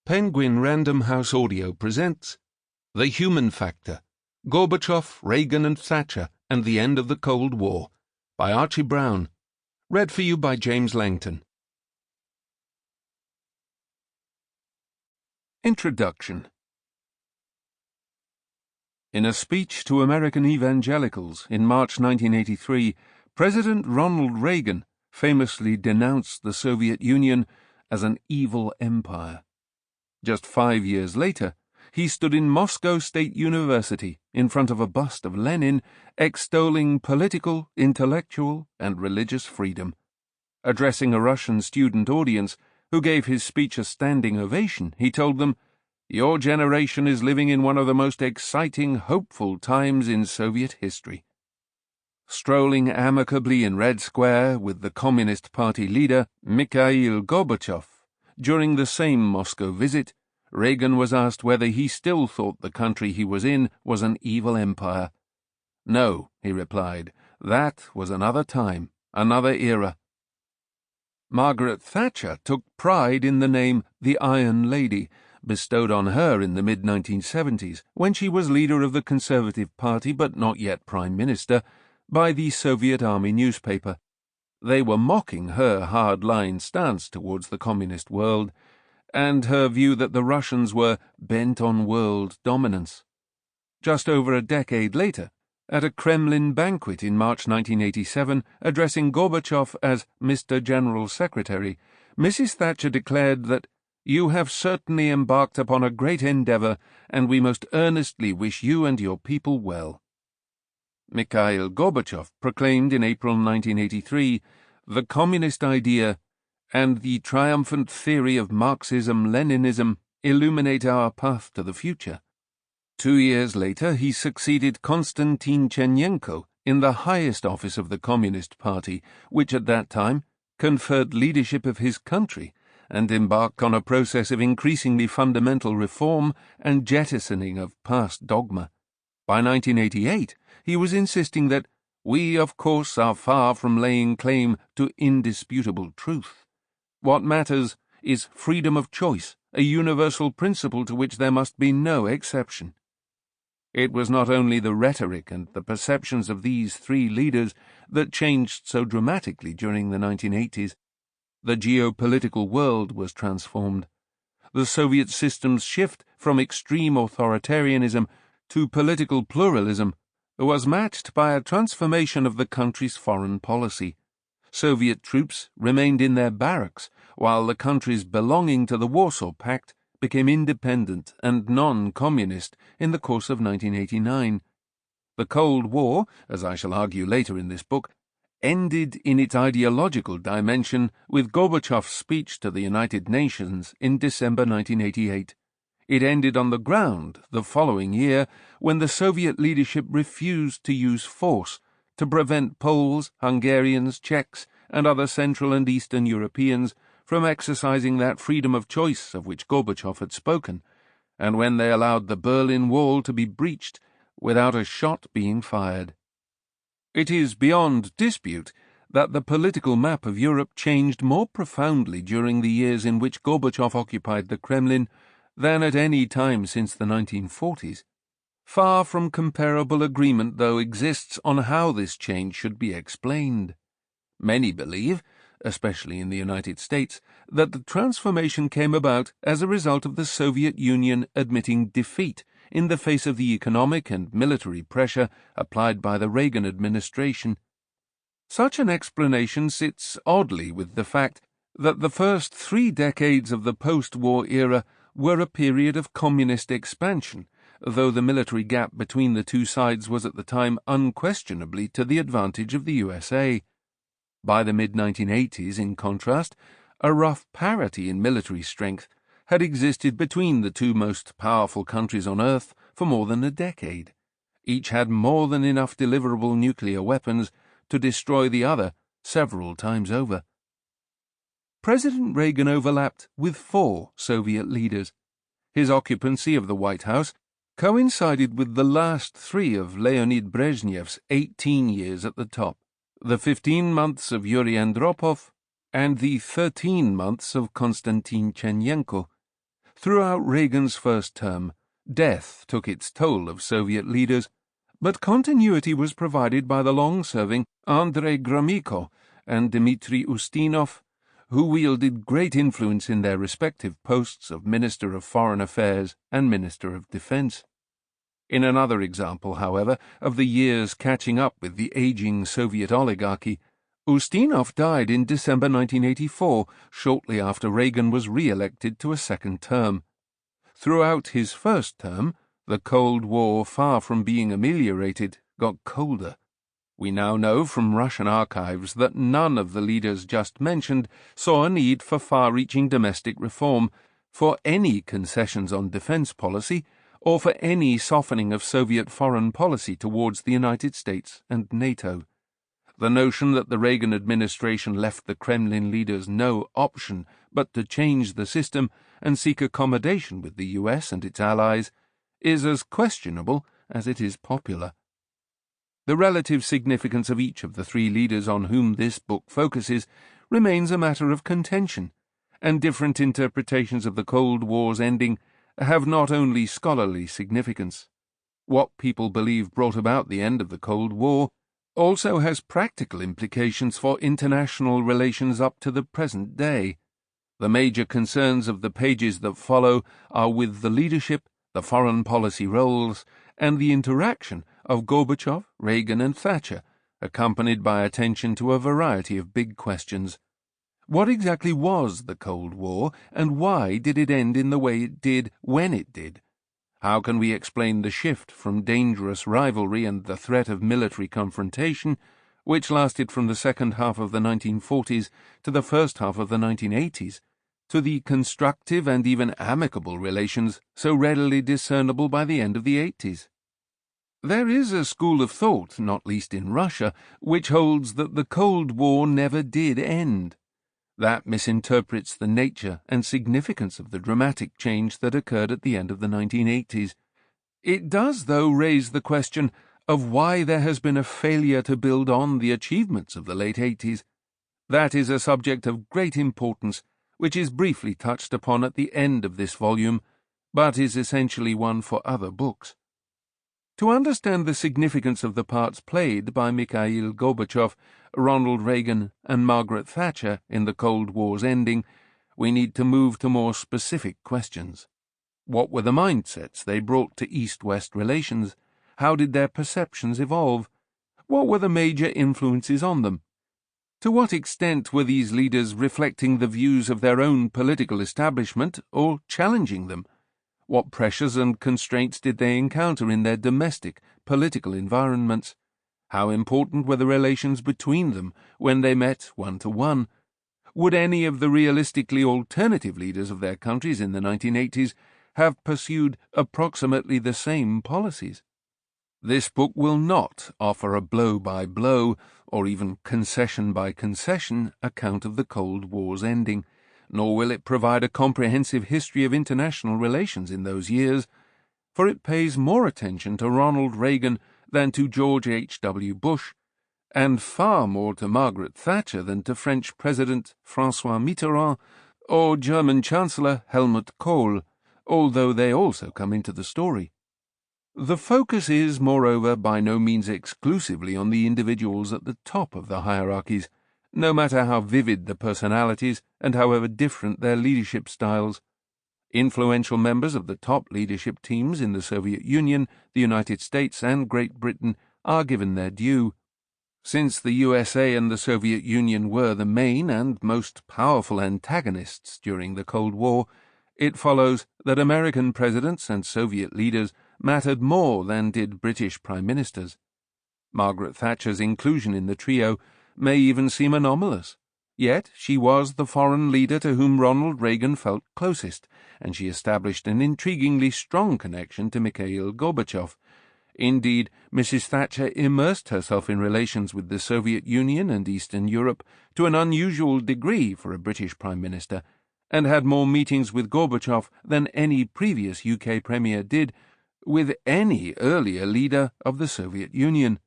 Penguin Random House Audio presents The Human Factor, Gorbachev, Reagan and Thatcher and the End of the Cold War by Archie Brown. Read for you by James Langton. Introduction. In a speech to American evangelicals in March 1983, President Ronald Reagan famously denounced the Soviet Union as an evil empire. Just 5 years later, he stood in Moscow State University in front of a bust of Lenin, extolling political, intellectual, and religious freedom. Addressing a Russian student audience who gave his speech a standing ovation, he told them, "Your generation is living in one of the most exciting, hopeful times in Soviet history." Strolling amicably in Red Square with the Communist Party leader, Mikhail Gorbachev, during the same Moscow visit, Reagan was asked whether he still thought the country he was in was an evil empire. "No," he replied, "that was another time, another era." Margaret Thatcher took pride in the name the Iron Lady, bestowed on her in the mid-1970s, when she was leader of the Conservative Party but not yet Prime Minister, by the Soviet Army newspaper. They were mocking her hard-line stance towards the communist world, and her view that the Russians were bent on world dominance. Just over a decade later, at a Kremlin banquet in March 1987, addressing Gorbachev as Mr. General Secretary, Mrs. Thatcher declared that, "You have certainly embarked upon a great endeavour, and we most earnestly wish you and your people well." Mikhail Gorbachev proclaimed in April 1983, "The communist idea and the triumphant theory of Marxism-Leninism illuminate our path to the future." 2 years later, he succeeded Konstantin Chernenko in the highest office of the Communist Party, which at that time conferred leadership of his country, and embarked on a process of increasingly fundamental reform and jettisoning of past dogma. By 1988, he was insisting that we, of course, are far from laying claim to indisputable truth. What matters is freedom of choice, a universal principle to which there must be no exception. It was not only the rhetoric and the perceptions of these three leaders that changed so dramatically during the 1980s. The geopolitical world was transformed. The Soviet system's shift from extreme authoritarianism to political pluralism was matched by a transformation of the country's foreign policy. Soviet troops remained in their barracks, while the countries belonging to the Warsaw Pact became independent and non-communist in the course of 1989. The Cold War, as I shall argue later in this book, ended in its ideological dimension with Gorbachev's speech to the United Nations in December 1988. It ended on the ground the following year when the Soviet leadership refused to use force to prevent Poles, Hungarians, Czechs, and other Central and Eastern Europeans from exercising that freedom of choice of which Gorbachev had spoken, and when they allowed the Berlin Wall to be breached without a shot being fired. It is beyond dispute that the political map of Europe changed more profoundly during the years in which Gorbachev occupied the Kremlin than at any time since the 1940s. Far from comparable agreement, though, exists on how this change should be explained. Many believe, especially in the United States, that the transformation came about as a result of the Soviet Union admitting defeat in the face of the economic and military pressure applied by the Reagan administration. Such an explanation sits oddly with the fact that the first 3 decades of the post-war era were a period of communist expansion, though the military gap between the two sides was at the time unquestionably to the advantage of the USA. By the mid-1980s, in contrast, a rough parity in military strength had existed between the two most powerful countries on Earth for more than a decade. Each had more than enough deliverable nuclear weapons to destroy the other several times over. President Reagan overlapped with 4 Soviet leaders. His occupancy of the White House coincided with the last 3 of Leonid Brezhnev's 18 years at the top, the 15 months of Yuri Andropov, and the 13 months of Konstantin Chernenko. Throughout Reagan's first term, death took its toll of Soviet leaders, but continuity was provided by the long-serving Andrei Gromyko and Dmitry Ustinov, who wielded great influence in their respective posts of Minister of Foreign Affairs and Minister of Defense. In another example, however, of the years catching up with the aging Soviet oligarchy, Ustinov died in December 1984, shortly after Reagan was re-elected to a second term. Throughout his first term, the Cold War, far from being ameliorated, got colder. We now know from Russian archives that none of the leaders just mentioned saw a need for far-reaching domestic reform, for any concessions on defense policy, or for any softening of Soviet foreign policy towards the United States and NATO. The notion that the Reagan administration left the Kremlin leaders no option but to change the system and seek accommodation with the US and its allies is as questionable as it is popular. The relative significance of each of the three leaders on whom this book focuses remains a matter of contention, and different interpretations of the Cold War's ending have not only scholarly significance. What people believe brought about the end of the Cold War also has practical implications for international relations up to the present day. The major concerns of the pages that follow are with the leadership, the foreign policy roles, and the interaction of Gorbachev, Reagan, and Thatcher, accompanied by attention to a variety of big questions. What exactly was the Cold War, and why did it end in the way it did when it did? How can we explain the shift from dangerous rivalry and the threat of military confrontation, which lasted from the second half of the 1940s to the first half of the 1980s, to the constructive and even amicable relations so readily discernible by the end of the 80s? There is a school of thought, not least in Russia, which holds that the Cold War never did end. That misinterprets the nature and significance of the dramatic change that occurred at the end of the 1980s. It does, though, raise the question of why there has been a failure to build on the achievements of the late 80s. That is a subject of great importance, which is briefly touched upon at the end of this volume, but is essentially one for other books. To understand the significance of the parts played by Mikhail Gorbachev, Ronald Reagan, and Margaret Thatcher in the Cold War's ending, we need to move to more specific questions. What were the mindsets they brought to East-West relations? How did their perceptions evolve? What were the major influences on them? To what extent were these leaders reflecting the views of their own political establishment or challenging them? What pressures and constraints did they encounter in their domestic, political environments? How important were the relations between them when they met one-to-one? Would any of the realistically alternative leaders of their countries in the 1980s have pursued approximately the same policies? This book will not offer a blow-by-blow or even concession-by-concession account of the Cold War's ending, nor will it provide a comprehensive history of international relations in those years, for it pays more attention to Ronald Reagan than to George H.W. Bush, and far more to Margaret Thatcher than to French President François Mitterrand or German Chancellor Helmut Kohl, although they also come into the story. The focus is, moreover, by no means exclusively on the individuals at the top of the hierarchies, no matter how vivid the personalities and however different their leadership styles. Influential members of the top leadership teams in the Soviet Union, the United States, and Great Britain are given their due. Since the USA and the Soviet Union were the main and most powerful antagonists during the Cold War, it follows that American presidents and Soviet leaders mattered more than did British prime ministers. Margaret Thatcher's inclusion in the trio may even seem anomalous. Yet she was the foreign leader to whom Ronald Reagan felt closest, and she established an intriguingly strong connection to Mikhail Gorbachev. Indeed, Mrs. Thatcher immersed herself in relations with the Soviet Union and Eastern Europe to an unusual degree for a British Prime Minister, and had more meetings with Gorbachev than any previous UK Premier did with any earlier leader of the Soviet Union.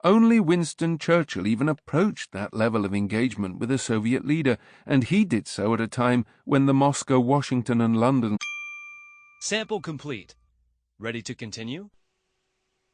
Only Winston Churchill even approached that level of engagement with a Soviet leader, and he did so at a time when the Moscow, Washington, and London Sample complete. Ready to continue?